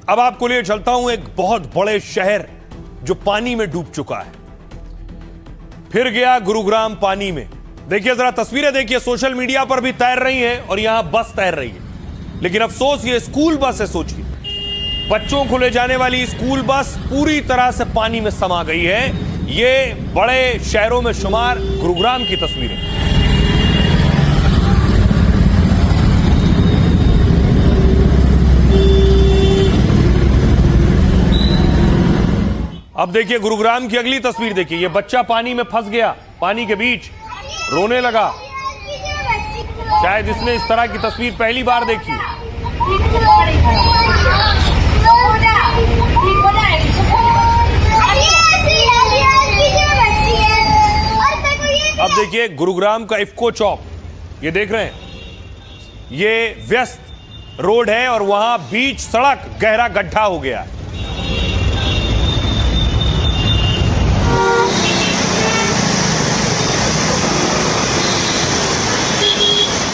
अब आपको लिए चलता हूं एक बहुत बड़े शहर जो पानी में डूब चुका है। फिर गया गुरुग्राम पानी में। देखिए जरा तस्वीरें देखिए, सोशल मीडिया पर भी तैर रही हैं और यहां बस तैर रही है। लेकिन अफसोस ये स्कूल बस है। सोचिए, बच्चों को ले जाने वाली स्कूल बस पूरी तरह से पानी में समा गई है। ये बड़े शहरों में शुमार गुरुग्राम की तस्वीरें। अब देखिए गुरुग्राम की अगली तस्वीर देखिए। ये बच्चा पानी में फंस गया, पानी के बीच रोने लगा। शायद इसने इस तरह की तस्वीर पहली बार देखी। अब देखिए गुरुग्राम का इफ्को चौक, ये देख रहे हैं, ये व्यस्त रोड है और वहां बीच सड़क गहरा गड्ढा हो गया है।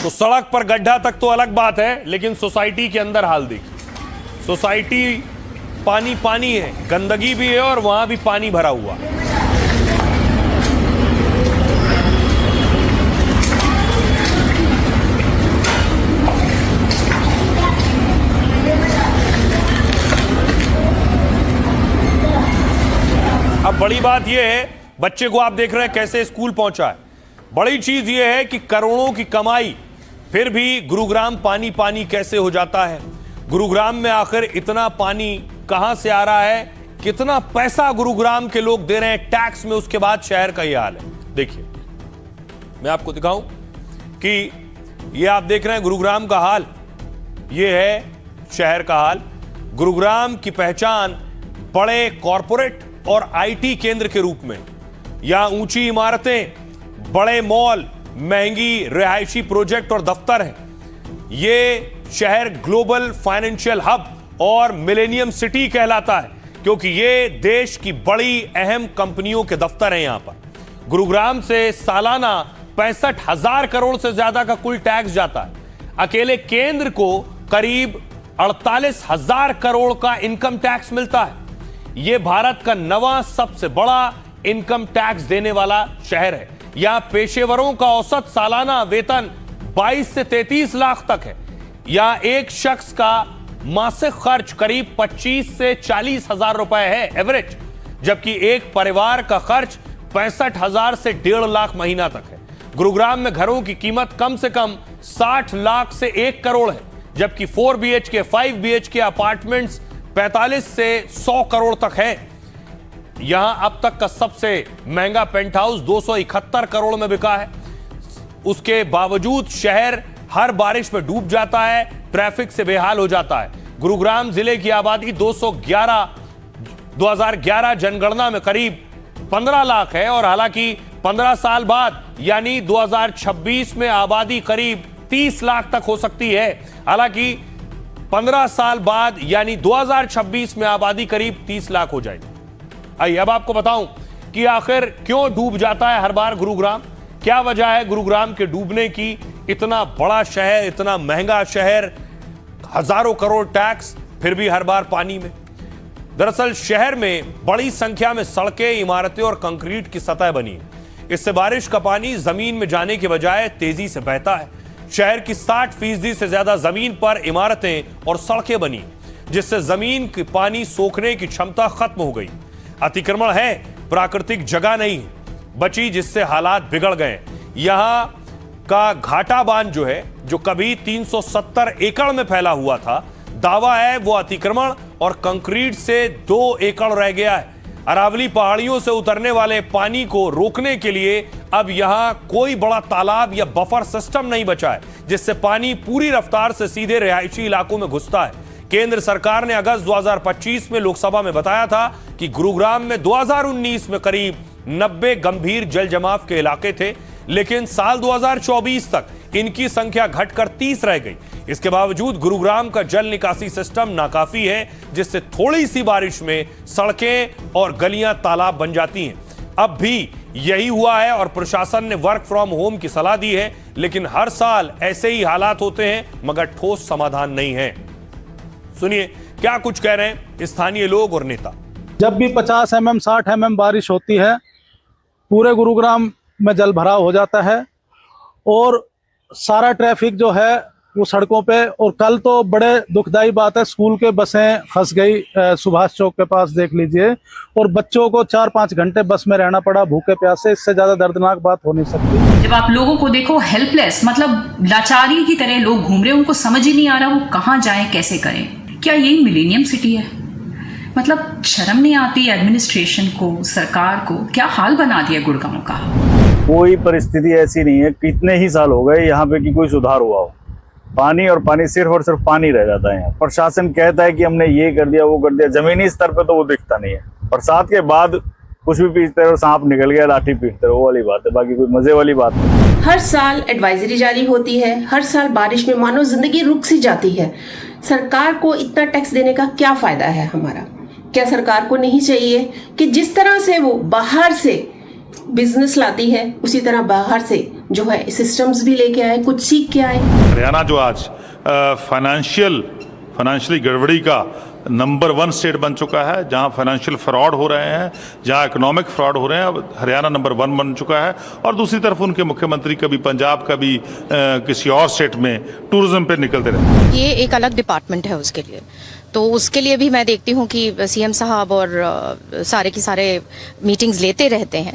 तो सड़क पर गड्ढा तक तो अलग बात है, लेकिन सोसाइटी के अंदर हाल देखिए। सोसाइटी पानी पानी है, गंदगी भी है और वहां भी पानी भरा हुआ। अब बड़ी बात यह है, बच्चे को आप देख रहे हैं कैसे स्कूल पहुंचा है। बड़ी चीज यह है कि करोड़ों की कमाई, फिर भी गुरुग्राम पानी पानी कैसे हो जाता है। गुरुग्राम में आखिर इतना पानी कहां से आ रहा है, कितना पैसा गुरुग्राम के लोग दे रहे हैं टैक्स में, उसके बाद शहर का यह हाल है। देखिए मैं आपको दिखाऊं कि यह आप देख रहे हैं गुरुग्राम का हाल, यह है शहर का हाल। गुरुग्राम की पहचान बड़े कॉरपोरेट और आईटी केंद्र के रूप में। यहां ऊंची इमारतें, बड़े मॉल, महंगी रिहायशी प्रोजेक्ट और दफ्तर हैं। ये शहर ग्लोबल फाइनेंशियल हब और मिलेनियम सिटी कहलाता है, क्योंकि ये देश की बड़ी अहम कंपनियों के दफ्तर हैं यहां पर। गुरुग्राम से सालाना 65,000 करोड़ से ज्यादा का कुल टैक्स जाता है। अकेले केंद्र को करीब 48,000 करोड़ का इनकम टैक्स मिलता है। यह भारत का 9वां सबसे बड़ा इनकम टैक्स देने वाला शहर है। यहां पेशेवरों का औसत सालाना वेतन 22 से 33 लाख तक है। यहां एक शख्स का मासिक खर्च करीब 25 से 40 हजार रुपए है एवरेज, जबकि एक परिवार का खर्च 65,000 से 1.5 लाख महीना तक है। गुरुग्राम में घरों की कीमत कम से कम 60 लाख से 1 करोड़ है, जबकि 4 BHK 5 BHK अपार्टमेंट्स 45 से 100 करोड़ तक है। यहां अब तक का सबसे महंगा पेंट हाउस 271 करोड़ में बिका है। उसके बावजूद शहर हर बारिश में डूब जाता है, ट्रैफिक से बेहाल हो जाता है। गुरुग्राम जिले की आबादी 2011 जनगणना में करीब 15 लाख है और हालांकि 15 साल बाद यानी 2026 में आबादी करीब 30 लाख तक हो सकती है। हालांकि 15 साल बाद यानी 2026 में आबादी करीब 30 लाख हो जाएगी। आइए अब आपको बताऊं कि आखिर क्यों डूब जाता है हर बार गुरुग्राम, क्या वजह है गुरुग्राम के डूबने की। इतना बड़ा शहर, इतना महंगा शहर, हजारों करोड़ टैक्स, फिर भी हर बार पानी में। दरअसल शहर में बड़ी संख्या में सड़कें, इमारतें और कंक्रीट की सतह बनी है। इससे बारिश का पानी जमीन में जाने के बजाय तेजी से बहता है। शहर की 60% से ज्यादा जमीन पर इमारतें और सड़कें बनी, जिससे जमीन की पानी सोखने की क्षमता खत्म हो गई। अतिक्रमण है, प्राकृतिक जगह नहीं बची, जिससे हालात बिगड़ गए। यहां का घाटा बांध जो है, जो कभी 370 एकड़ में फैला हुआ था, दावा है वो अतिक्रमण और कंक्रीट से 2 एकड़ रह गया है। अरावली पहाड़ियों से उतरने वाले पानी को रोकने के लिए अब यहां कोई बड़ा तालाब या बफर सिस्टम नहीं बचा है, जिससे पानी पूरी रफ्तार से सीधे रिहायशी इलाकों में घुसता है। केंद्र सरकार ने अगस्त 2025 में लोकसभा में बताया था कि गुरुग्राम में 2019 में करीब 90 गंभीर जल जमाव के इलाके थे, लेकिन साल 2024 तक इनकी संख्या घटकर 30 रह गई। इसके बावजूद गुरुग्राम का जल निकासी सिस्टम नाकाफी है, जिससे थोड़ी सी बारिश में सड़कें और गलियां तालाब बन जाती हैं। अब भी यही हुआ है और प्रशासन ने वर्क फ्रॉम होम की सलाह दी है, लेकिन हर साल ऐसे ही हालात होते हैं मगर ठोस समाधान नहीं है। सुनिए क्या कुछ कह रहे हैं स्थानीय लोग और नेता। जब भी 50 mm 60 mm बारिश होती है पूरे गुरुग्राम में जल भराव हो जाता है और सारा ट्रैफिक जो है वो सड़कों पे। और कल तो बड़े दुखदाई बात है, स्कूल के बसें फंस गई सुभाष चौक के पास, देख लीजिए, और बच्चों को 4-5 घंटे बस में रहना पड़ा भूखे प्यासे। इससे ज्यादा दर्दनाक बात हो नहीं सकती। जब आप लोगों को देखो हेल्पलेस, मतलब लाचारी की तरह लोग घूम रहे हैं, उनको समझ ही नहीं आ रहा वो कहाँ जाएं, कैसे करें। क्या यही मिलेनियम सिटी है? मतलब शर्म नहीं आती एडमिनिस्ट्रेशन को, सरकार को? क्या हाल बना दिया गुड़गांव का। कोई परिस्थिति ऐसी नहीं है, कितने ही साल हो गए यहाँ पे कि कोई सुधार हुआ हो। पानी और पानी, सिर्फ और सिर्फ पानी रह जाता है यहाँ। प्रशासन कहता है कि हमने ये कर दिया वो कर दिया, जमीनी स्तर पे तो वो दिखता नहीं है। बरसात के बाद कुछ भी पीटते रहो, सांप निकल गया लाठी पीटते रहो, वो वाली बात है, बाकी कोई मजे वाली बात नहीं। हर साल एडवाइजरी जारी होती है, हर साल बारिश में मानो जिंदगी रुक सी जाती है। सरकार को इतना टैक्स देने का क्या फायदा है हमारा? क्या सरकार को नहीं चाहिए कि जिस तरह से वो बाहर से बिजनेस लाती है उसी तरह बाहर से जो है सिस्टम्स भी लेके आए, कुछ सीख के आए। हरियाणा जो आज फाइनेंशियली गड़बड़ी का नंबर 1 स्टेट बन चुका है, जहां फाइनेंशियल फ्रॉड हो रहे हैं, जहां इकोनॉमिक फ्रॉड हो रहे हैं, अब हरियाणा नंबर 1 बन चुका है। और दूसरी तरफ उनके मुख्यमंत्री कभी पंजाब, कभी किसी और स्टेट में टूरिज्म पे निकलते रहते हैं। ये एक अलग डिपार्टमेंट है उसके लिए, तो उसके लिए भी मैं देखती हूँ कि सीएम साहब और सारे की सारे मीटिंग्स लेते रहते हैं।